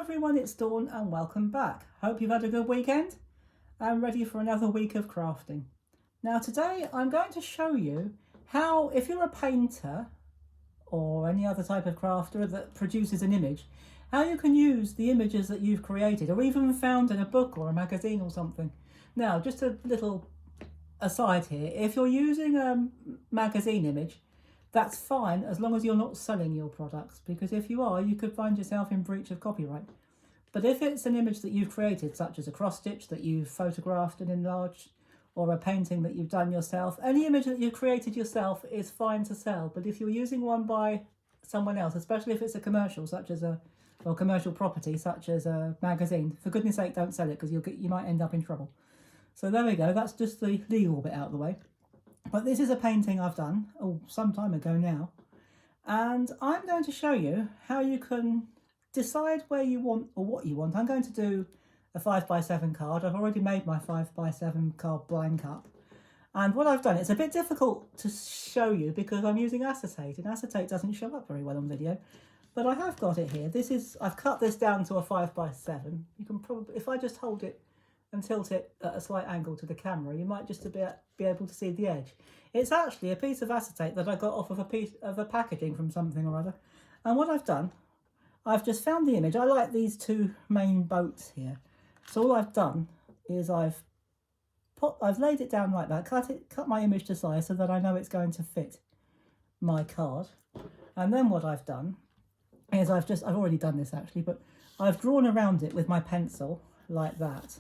everyone, it's Dawn and welcome back. Hope you've had a good weekend and ready for another week of crafting. Now today I'm going to show you how, if you're a painter or any other type of crafter that produces an image, how you can use the images that you've created or even found in a book or a magazine or something. Now just a little aside here, if you're using a magazine image, that's fine as long as you're not selling your products, because if you are, you could find yourself in breach of copyright. But if it's an image that you've created, such as a cross stitch that you've photographed and enlarged, or a painting that you've done yourself, any image that you've created yourself is fine to sell. But if you're using one by someone else, especially if it's a commercial, such as commercial property, such as a magazine, for goodness sake, don't sell it, because you might end up in trouble. So there we go, that's just the legal bit out of the way. But this is a painting I've done, some time ago now, and I'm going to show you how you can decide where you want or what you want. I'm going to do a 5x7 card. I've already made my 5x7 card blank up, and what I've done, it's a bit difficult to show you because I'm using acetate, and acetate doesn't show up very well on video, but I have got it here. I've cut this down to a 5x7. You can probably, if I just hold it and tilt it at a slight angle to the camera, you might just be able to see the edge. It's actually a piece of acetate that I got off of a piece of the packaging from something or other. And what I've done, I've just found the image. I like these two main boats here. So all I've done is I've laid it down like that, cut my image to size so that I know it's going to fit my card. And then what I've done is I've already done this actually, but I've drawn around it with my pencil like that.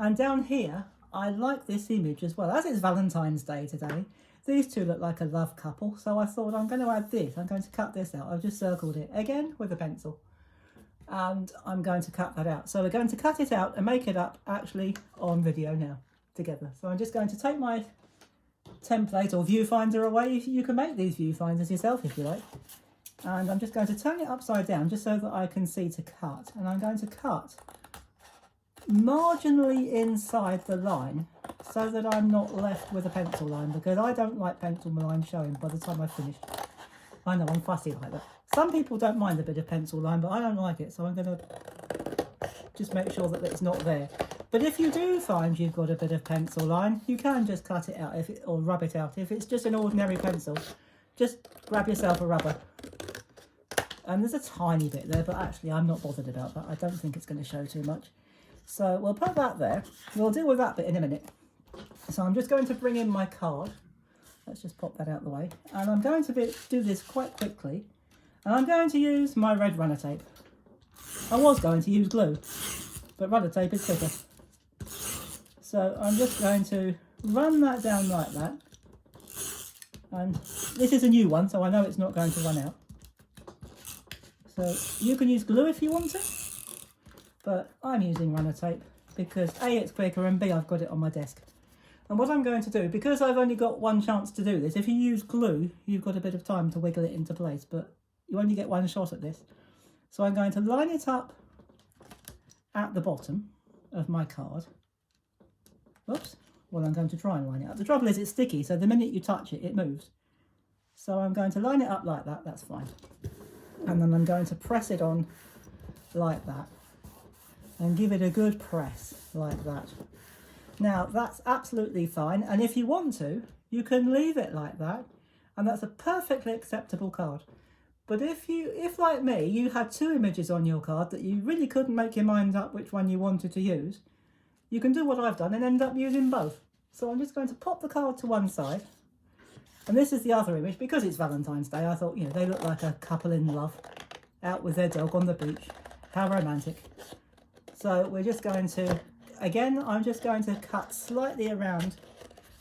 And down here, I like this image as well. As it's Valentine's Day today, these two look like a love couple. So I thought I'm going to add this. I'm going to cut this out. I've just circled it again with a pencil. And I'm going to cut that out. So we're going to cut it out and make it up actually on video now together. So I'm just going to take my template or viewfinder away. You can make these viewfinders yourself if you like. And I'm just going to turn it upside down just so that I can see to cut. And I'm going to cut marginally inside the line so that I'm not left with a pencil line, because I don't like pencil line showing by the time I've finished. I know, I'm fussy like that. Some people don't mind a bit of pencil line, but I don't like it, so I'm going to just make sure that it's not there. But if you do find you've got a bit of pencil line, you can just cut it out or rub it out. If it's just an ordinary pencil, just grab yourself a rubber. And there's a tiny bit there, but actually I'm not bothered about that. I don't think it's going to show too much. So we'll put that there. We'll deal with that bit in a minute. So I'm just going to bring in my card. Let's just pop that out of the way. And I'm going to do this quite quickly. And I'm going to use my red runner tape. I was going to use glue, but runner tape is thicker. So I'm just going to run that down like that. And this is a new one, so I know it's not going to run out. So you can use glue if you want to, but I'm using runner tape because A, it's quicker, and B, I've got it on my desk. And what I'm going to do, because I've only got one chance to do this, if you use glue, you've got a bit of time to wiggle it into place, but you only get one shot at this. So I'm going to line it up at the bottom of my card. Oops. Well, I'm going to try and line it up. The trouble is it's sticky, so the minute you touch it, it moves. So I'm going to line it up like that, that's fine. And then I'm going to press it on like that and give it a good press like that. Now that's absolutely fine, and if you want to, you can leave it like that, and that's a perfectly acceptable card. But if like me, you had two images on your card that you really couldn't make your mind up which one you wanted to use, you can do what I've done and end up using both. So I'm just going to pop the card to one side. And this is the other image. Because it's Valentine's Day, I thought, you know, they look like a couple in love out with their dog on the beach. How romantic. So we're just going to, again, I'm just going to cut slightly around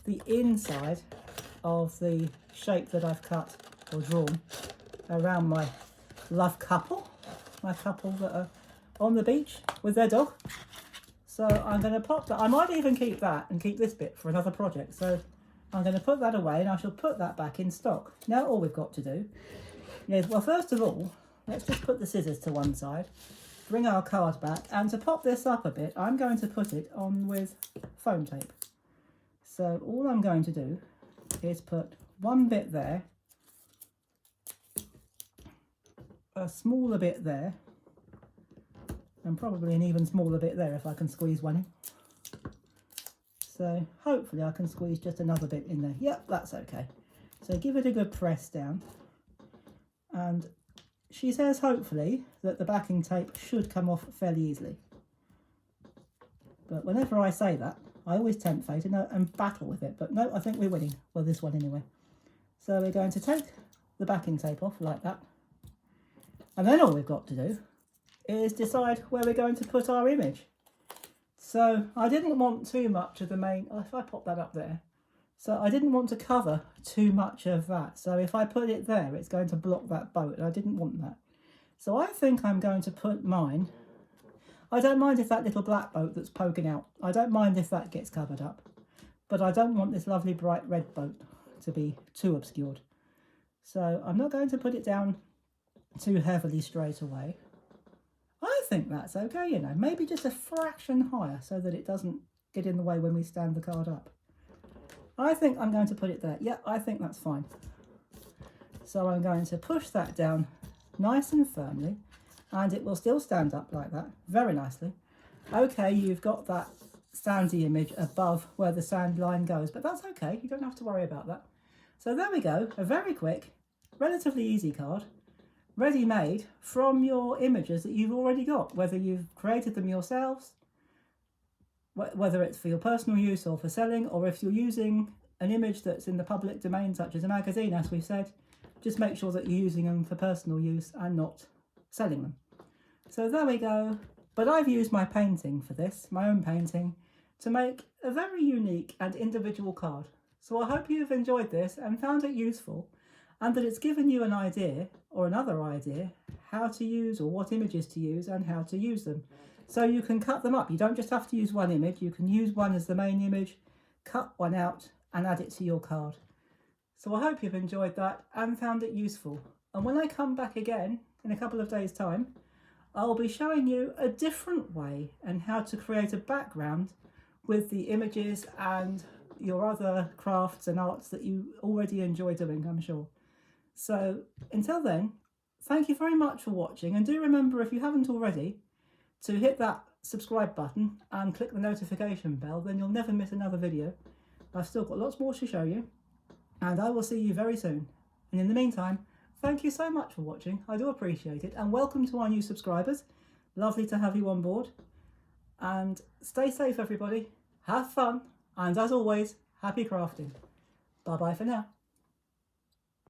the inside of the shape that I've cut or drawn around my love couple. My couple that are on the beach with their dog. So I'm going to pop that. I might even keep that and keep this bit for another project. So I'm going to put that away and I shall put that back in stock. Now all we've got to do is, well, first of all, let's just put the scissors to one side, bring our card back, and to pop this up a bit, I'm going to put it on with foam tape. So all I'm going to do is put one bit there, a smaller bit there, and probably an even smaller bit there if I can squeeze one in. So hopefully I can squeeze just another bit in there. Yep, that's okay. So give it a good press down. And she says hopefully that the backing tape should come off fairly easily. But whenever I say that, I always tempt fate and battle with it. But no, I think we're winning. Well, this one anyway. So we're going to take the backing tape off like that. And then all we've got to do is decide where we're going to put our image. So I didn't want too much of the main, if I pop that up there, so I didn't want to cover too much of that. So if I put it there, it's going to block that boat, and I didn't want that. So I think I'm going to put mine, I don't mind if that little black boat that's poking out, I don't mind if that gets covered up, but I don't want this lovely bright red boat to be too obscured. So I'm not going to put it down too heavily straight away. I think that's okay, you know, maybe just a fraction higher so that it doesn't get in the way when we stand the card up. I think I'm going to put it there. Yeah, I think that's fine. So I'm going to push that down nice and firmly, and it will still stand up like that, very nicely. Okay, you've got that sandy image above where the sand line goes, but that's okay, you don't have to worry about that. So there we go, a very quick, relatively easy card, ready-made from your images that you've already got, whether you've created them yourselves, whether it's for your personal use or for selling, or if you're using an image that's in the public domain, such as a magazine, as we've said, just make sure that you're using them for personal use and not selling them. So there we go. But I've used my painting for this, my own painting, to make a very unique and individual card. So I hope you've enjoyed this and found it useful, and that it's given you an idea or another idea how to use, or what images to use and how to use them. So you can cut them up. You don't just have to use one image. You can use one as the main image, cut one out and add it to your card. So I hope you've enjoyed that and found it useful. And when I come back again in a couple of days' time, I'll be showing you a different way and how to create a background with the images and your other crafts and arts that you already enjoy doing, I'm sure. So until then, thank you very much for watching, and do remember, if you haven't already, to hit that subscribe button and click the notification bell, then you'll never miss another video. I've still got lots more to show you, and I will see you very soon. And in the meantime, thank you so much for watching, I do appreciate it, and welcome to our new subscribers. Lovely to have you on board. And stay safe everybody, have fun, and as always, happy crafting. Bye bye for now.